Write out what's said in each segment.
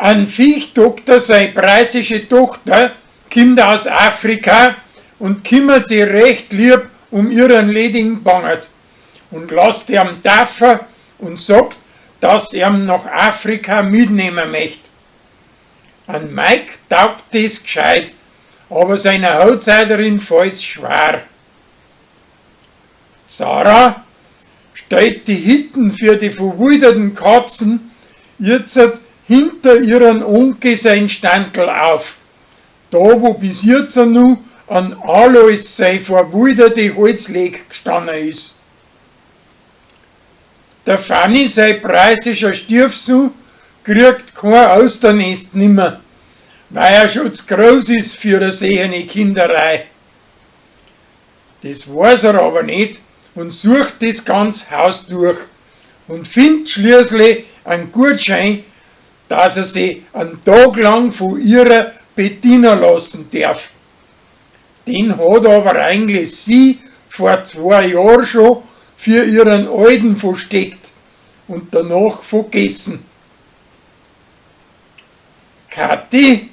Ein Viechdoktor, seine preußische Tochter, kommt aus Afrika und kümmert sich recht lieb um ihren ledigen Bangert und lässt ihm taufen und sagt, dass er nach Afrika mitnehmen möchte. An Mike taugt das gescheit, aber seiner Haushälterin fällt's schwer. Sarah stellt die Hitten für die verwilderten Katzen jetzt hinter ihren Onkel sein Standel auf, da wo bis jetzt noch an Alois sein verwilderte Holzleg gestanden ist. Der Fanny, sein preußischer Stiefsohn, kriegt kein Austernest nimmer, weil er schon zu groß ist für eine sehende Kinderei. Das weiß er aber nicht und sucht das ganze Haus durch und findet schließlich einen Gutschein, dass er sich einen Tag lang von ihrer bedienen lassen darf. Den hat aber eigentlich sie vor 2 Jahren schon für ihren Alten versteckt und danach vergessen. Kathi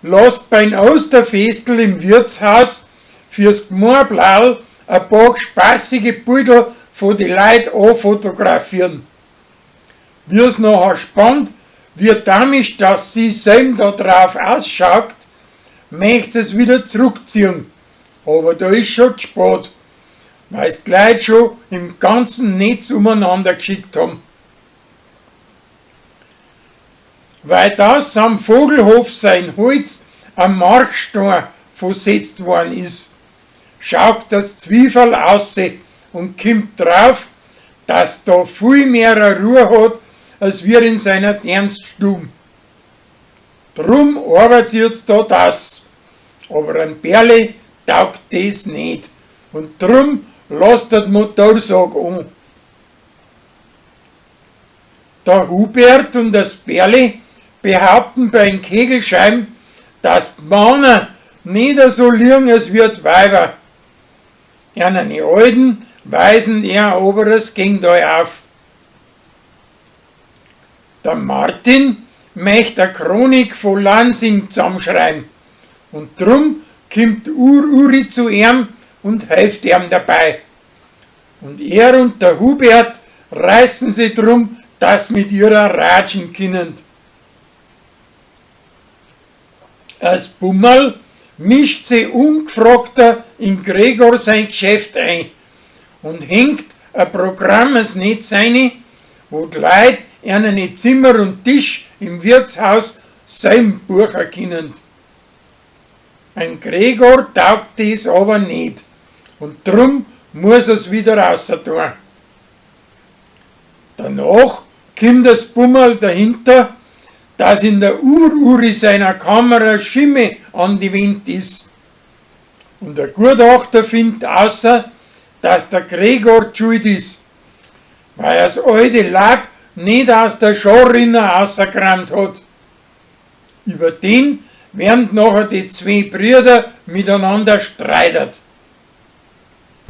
lässt beim Osterfestel im Wirtshaus fürs Gmeirblau ein paar spaßige Bilder von den Leuten anfotografieren. Wie es nachher spannend wird damisch, dass sie selber da drauf ausschaut, möchte es wieder zurückziehen. Aber da ist schon zu spät, weil es die Leute schon im ganzen Netz umeinander geschickt haben. Weil das am Vogelhof sein Holz am Markstein versetzt worden ist, schaut das Zwiebel aus und kommt drauf, dass da viel mehr Ruhe hat, als wir in seiner Dienststube. Drum arbeitet jetzt da das, aber ein Berle taugt das nicht und drum lässt der Motorsag an. Der Hubert und das Berle behaupten beim Kegelscheim, dass die Männer nicht so liegen als wird Weiber. Einen Alten weisen er aber das Gegenteil auf. Der Martin möchte eine Chronik von Lansing zusammenschreiben und drum kommt Uri zu ihm und hilft ihm dabei. Und er und der Hubert reißen sich drum, dass mit ihrer ratschen können. Als Bummel mischt sie ungefragter in Gregor sein Geschäft ein und hängt ein Programm ins Netz rein, wo die Leute einen Zimmer und Tisch im Wirtshaus sein buchen können. Ein Gregor taugt das aber nicht und drum muss es wieder raus tun. Danach kommt das Bummel dahinter, dass in der Uri seiner Kamera Schimme an die Wand ist. Und der Gutachter findet außer, dass der Gregor schuld ist, weil er das alte Leib nicht aus der Scharrinne rausgekramt hat. Über den werden nachher die 2 Brüder miteinander streitet.